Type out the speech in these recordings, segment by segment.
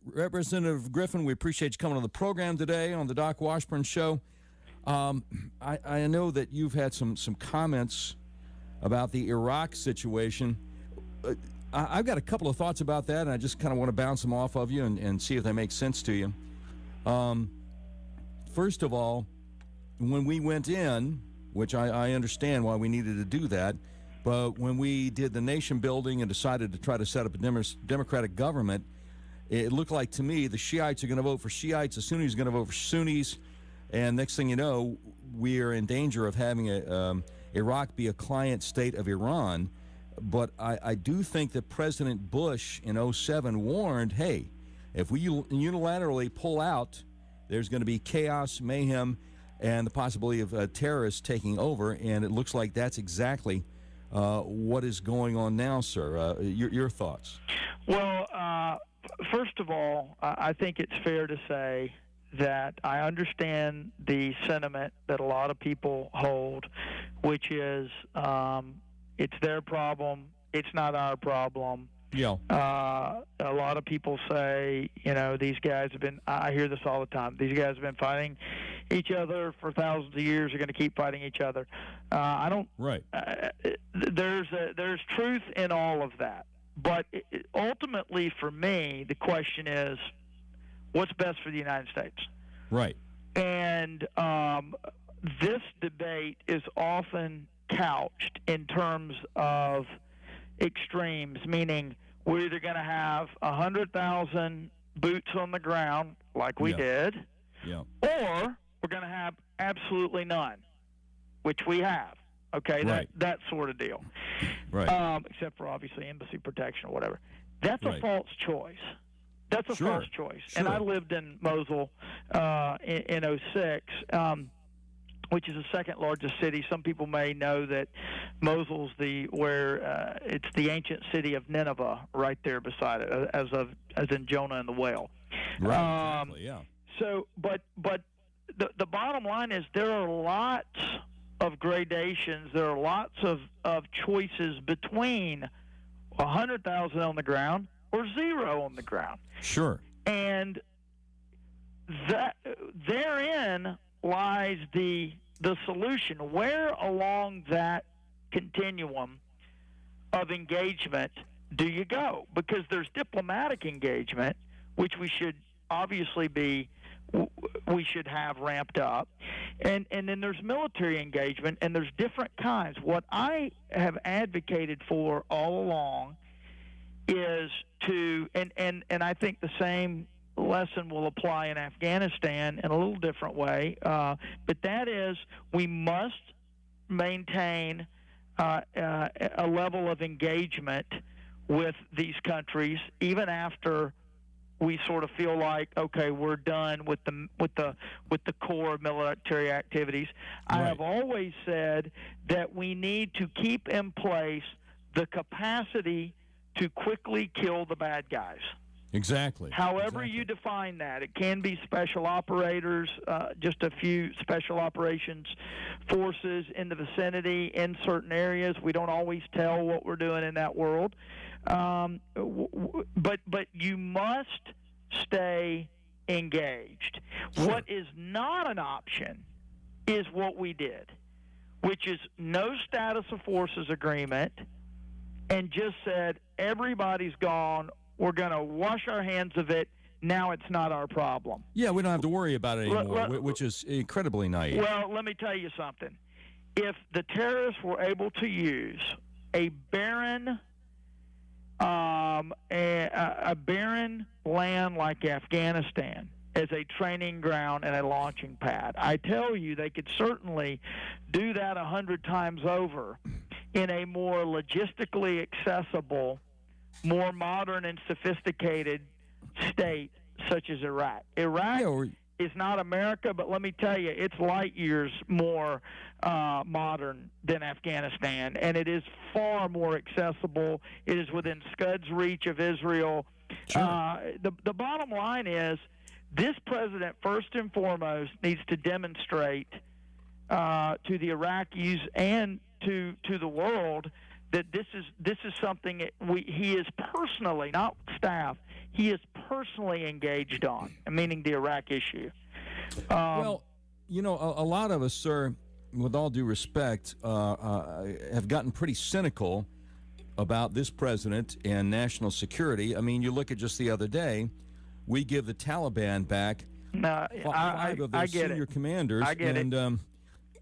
Representative Griffin, we appreciate you coming on the program today on the Doc Washburn Show. I know that you've had some comments about the Iraq situation. I've got a couple of thoughts about that, and I just kind of want to bounce them off of you and see if they make sense to you. First of all, when we went in, which I understand why we needed to do that, but when we did the nation building and decided to try to set up a democratic government, it looked like to me the Shiites are going to vote for Shiites, the Sunnis are going to vote for Sunnis, and next thing you know, we are in danger of having Iraq be a client state of Iran. But I do think that President Bush in 2007 warned, hey, if we unilaterally pull out, there's going to be chaos, mayhem, and the possibility of terrorists taking over, and it looks like that's exactly what is going on now, sir. Your thoughts? Well, first of all, I think it's fair to say that I understand the sentiment that a lot of people hold, which is it's their problem, it's not our problem. Yeah. A lot of people say, these guys have been, I hear this all the time, these guys have been fighting each other for thousands of years, are going to keep fighting each other. I don't. Right. There's truth in all of that. But ultimately, for me, the question is, what's best for the United States? Right. And this debate is often couched in terms of extremes, meaning we're either going to have 100,000 boots on the ground like we did, or we're going to have absolutely none, which we have. Okay, right. that sort of deal. Right. Except for obviously embassy protection or whatever. That's a false choice. That's a false choice. Sure. And I lived in Mosul in 2006, which is the second largest city. Some people may know that Mosul's it's the ancient city of Nineveh right there beside it, as in Jonah and the whale. Right. Exactly, yeah. So, but the bottom line is there are lots of gradations. There are lots of choices between 100,000 on the ground or 0 on the ground. Sure. And that therein lies the solution. Where along that continuum of engagement do you go? Because there's diplomatic engagement, which we should obviously we should have ramped up, and then there's military engagement, and there's different kinds. What I have advocated for all along is and I think the same lesson will apply in Afghanistan in a little different way, but that is we must maintain a level of engagement with these countries even after we sort of feel like, okay, we're done with the core military activities. Right. I have always said that we need to keep in place the capacity to quickly kill the bad guys. Exactly. However you define that. It can be special operators, just a few special operations forces in the vicinity in certain areas. We don't always tell what we're doing in that world. But you must stay engaged. Sure. What is not an option is what we did, which is no status of forces agreement, and just said everybody's gone. We're going to wash our hands of it. Now it's not our problem. Yeah, we don't have to worry about it anymore, which is incredibly naive. Well, let me tell you something. If the terrorists were able to use a barren land like Afghanistan as a training ground and a launching pad, I tell you they could certainly do that 100 times over in a more logistically accessible, more modern and sophisticated state such as Iraq. Iraq is not America, but let me tell you, it's light years more modern than Afghanistan, and it is far more accessible. It is within Scud's reach of Israel. Sure. The bottom line is this president, first and foremost, needs to demonstrate to the Iraqis and to the world that this is something he is personally, not staff, he is personally engaged on, meaning the Iraq issue. Well, you know, a lot of us, sir, with all due respect, have gotten pretty cynical about this president and national security. I mean, you look at just the other day, we give the Taliban back five of their senior commanders. I get it.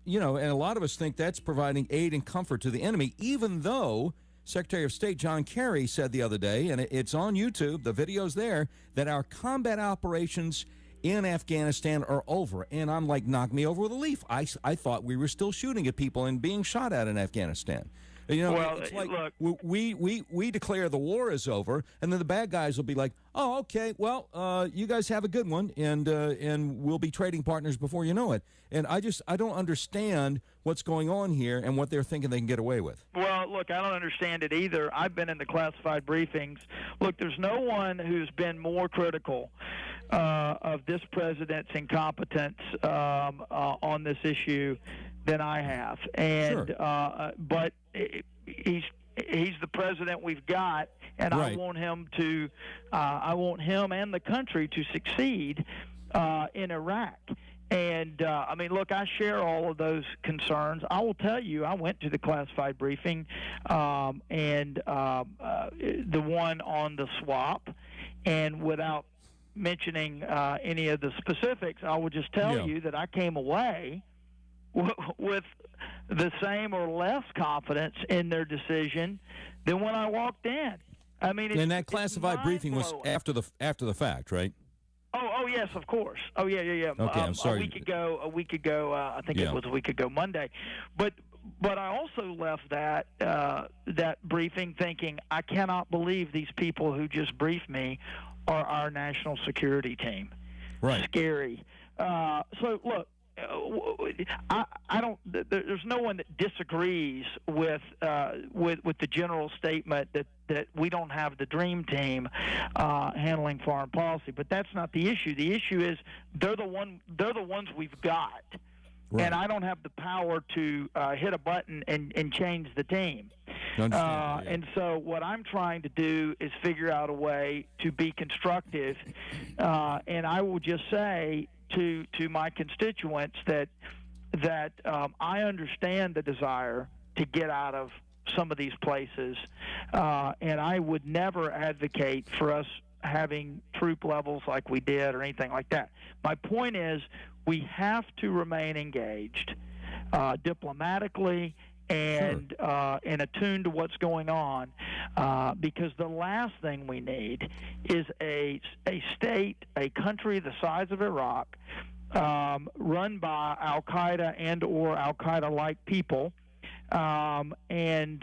You know, and a lot of us think that's providing aid and comfort to the enemy, even though Secretary of State John Kerry said the other day, and it's on YouTube, the video's there, that our combat operations in Afghanistan are over. And I'm like, knock me over with a leaf. I thought we were still shooting at people and being shot at in Afghanistan. You know, well, it's like, look, we declare the war is over, and then the bad guys will be like, oh, okay, well, you guys have a good one, and we'll be trading partners before you know it. And I don't understand what's going on here and what they're thinking they can get away with. Well, look, I don't understand it either. I've been in the classified briefings. Look, there's no one who's been more critical of this president's incompetence on this issue than I have. And sure. But he's the president we've got, and right. I want him and the country to succeed in Iraq. And, I mean, look, I share all of those concerns. I will tell you, I went to the classified briefing and the one on the swap, and without mentioning any of the specifics, I will just tell you that I came away with the same or less confidence in their decision than when I walked in. I mean, and that classified briefing was after the fact, right? Oh yes, of course. Oh yeah. Okay, I'm sorry. A week ago. I think it was a week ago Monday, but I also left that briefing thinking, I cannot believe these people who just briefed me are our national security team. Right. Scary. So look. I don't. There's no one that disagrees with the general statement that we don't have the dream team handling foreign policy. But that's not the issue. The issue is they're the ones we've got, right. And I don't have the power to hit a button and change the team. And so what I'm trying to do is figure out a way to be constructive. And I will just say to my constituents that I understand the desire to get out of some of these places, and I would never advocate for us having troop levels like we did or anything like that. My point is we have to remain engaged diplomatically and attuned to what's going on, because the last thing we need is a country the size of Iraq, run by Al-Qaeda and or Al-Qaeda-like people, that in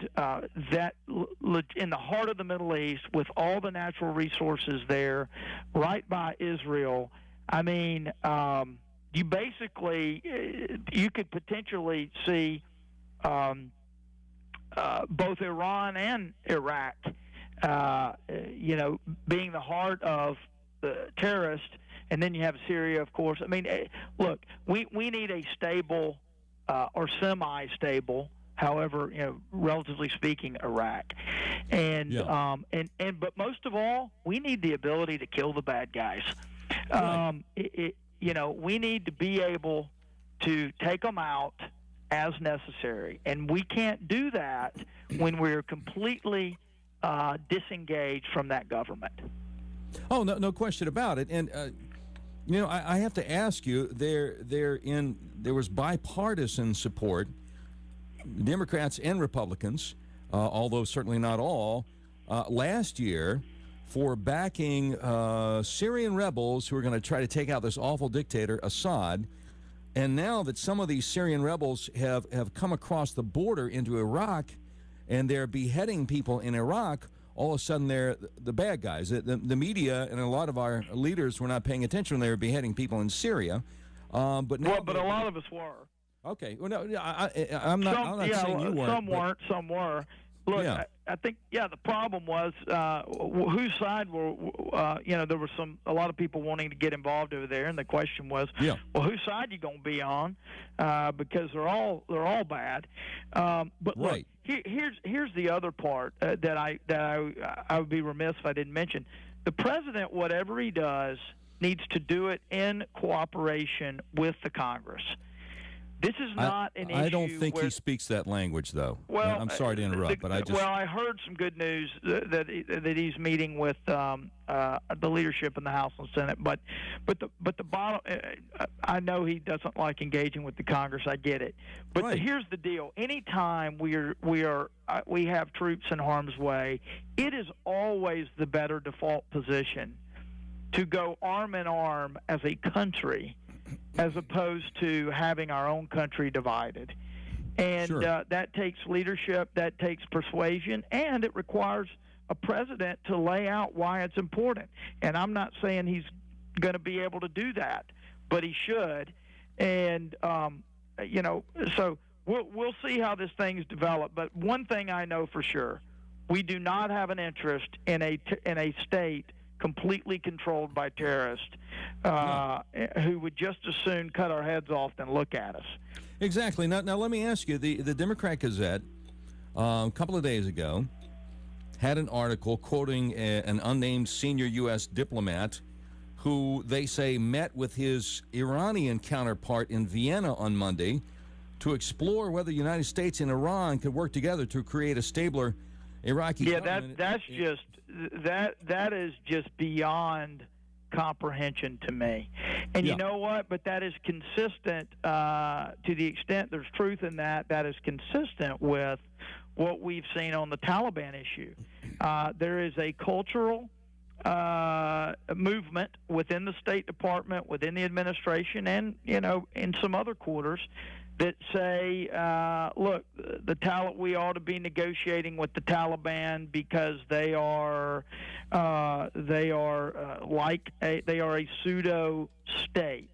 the heart of the Middle East, with all the natural resources there, right by Israel. I mean, you could potentially see both Iran and Iraq, being the heart of the terrorists, and then you have Syria, of course. I mean, look, we need a stable or semi-stable, however, relatively speaking, Iraq, and but most of all, we need the ability to kill the bad guys. Right. We need to be able to take them out as necessary, and we can't do that when we're completely disengaged from that government. Oh, no question about it. And I have to ask you, there was bipartisan support, Democrats and Republicans, although certainly not all, last year for backing Syrian rebels who are going to try to take out this awful dictator Assad. And now that some of these Syrian rebels have come across the border into Iraq and they're beheading people in Iraq, all of a sudden they're the bad guys. The media and a lot of our leaders were not paying attention when they were beheading people in Syria. But now, but a lot of us were. Okay. Well, no, I'm not saying you weren't. Some were. Look, yeah. I think, the problem was whose side were, there were a lot of people wanting to get involved over there, and the question was, well, whose side you going to be on? Because they're all bad. But look, right. here's the other part that I would be remiss if I didn't mention. the president, whatever he does, needs to do it in cooperation with the Congress. This is not an issue. I don't think he speaks that language, though. Well, I'm sorry to interrupt, but I just. Well, I heard some good news that he's meeting with the leadership in the House and Senate. But the bottom, I know he doesn't like engaging with the Congress. I get it. But right. Here's the deal: anytime we have troops in harm's way, it is always the better default position to go arm in arm as a country, as opposed to having our own country divided. And sure. That takes leadership, that takes persuasion, and it requires a president to lay out why it's important. And I'm not saying he's going to be able to do that, but he should. And, so we'll see how this thing's developed. But one thing I know for sure, we do not have an interest in a state completely controlled by terrorists who would just as soon cut our heads off than look at us. Exactly. Now let me ask you, the Democrat Gazette a couple of days ago had an article quoting an unnamed senior U.S. diplomat who they say met with his Iranian counterpart in Vienna on Monday to explore whether the United States and Iran could work together to create a stabler Iraqi government. That is just beyond comprehension to me. And you know what? But that is consistent to the extent there's truth in that. That is consistent with what we've seen on the Taliban issue. There is a cultural movement within the State Department, within the administration, and in some other quarters that say, look, we ought to be negotiating with the Taliban because they are a pseudo state.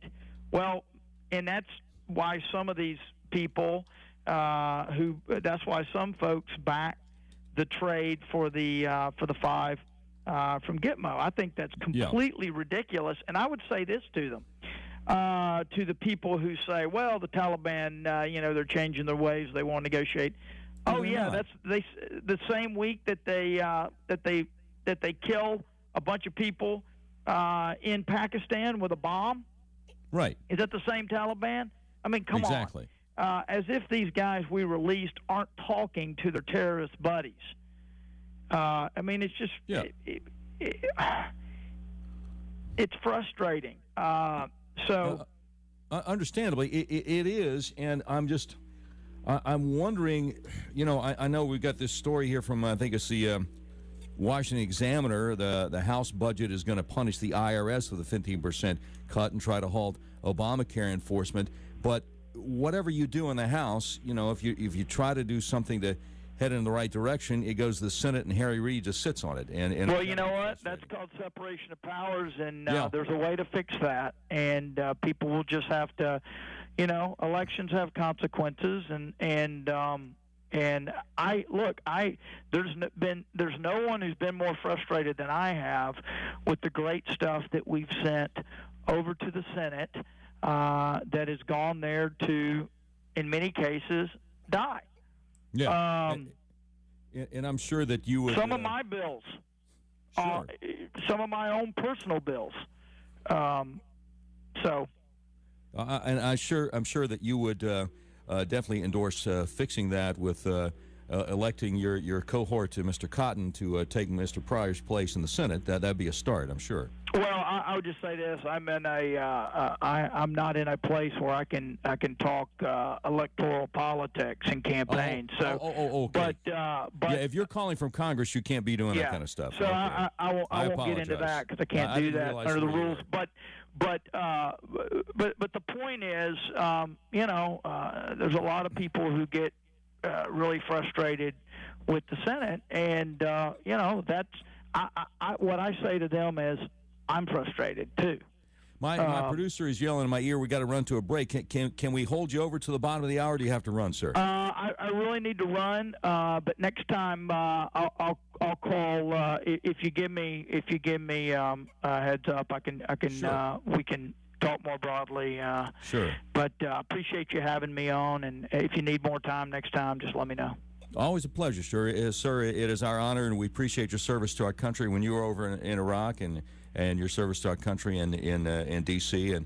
Well, and that's why some of these people that's why some folks back the trade for the five from Gitmo. I think that's completely ridiculous, and I would say this to them. To the people who say, well, the Taliban, they're changing their ways, they want to negotiate. Oh yeah, that's the same week that they kill a bunch of people in Pakistan with a bomb. Right. Is that the same Taliban? I mean, come on. Exactly. As if these guys we released aren't talking to their terrorist buddies. I mean, it's just it's frustrating. Understandably, it is, and I'm wondering, I know we've got this story here from, I think it's the Washington Examiner. The House budget is going to punish the IRS with a 15% cut and try to halt Obamacare enforcement. But whatever you do in the House, if you try to do something to head in the right direction, it goes to the Senate, and Harry Reid just sits on it. And well, you know what? That's called separation of powers, and there's a way to fix that. And people will just have to, elections have consequences, and there's no one who's been more frustrated than I have with the great stuff that we've sent over to the Senate that has gone there to, in many cases, die. Yeah, and I'm sure that you would. Some of my bills, sure. Some of my own personal bills. And I'm sure that you would definitely endorse fixing that with electing your cohort to Mr. Cotton to take Mr. Pryor's place in the Senate. That'd be a start, I'm sure. Well, I would just say this: I'm not in a place where I can talk electoral politics and campaigns. Okay. But if you're calling from Congress, you can't be doing that kind of stuff. So okay. I won't get into that because I can't do that under the rules. But the point is, there's a lot of people who get really frustrated with the Senate, and that's what I say to them is, I'm frustrated too. My producer is yelling in my ear. We got to run to a break. Can we hold you over to the bottom of the hour? Or do you have to run, sir? I really need to run, but next time I'll call. If you give me a heads up, I can sure. We can talk more broadly. Sure. But appreciate you having me on, and if you need more time next time, just let me know. Always a pleasure, sir. Sir, it is our honor, and we appreciate your service to our country when you were over in Iraq, and your service to our country in D.C. and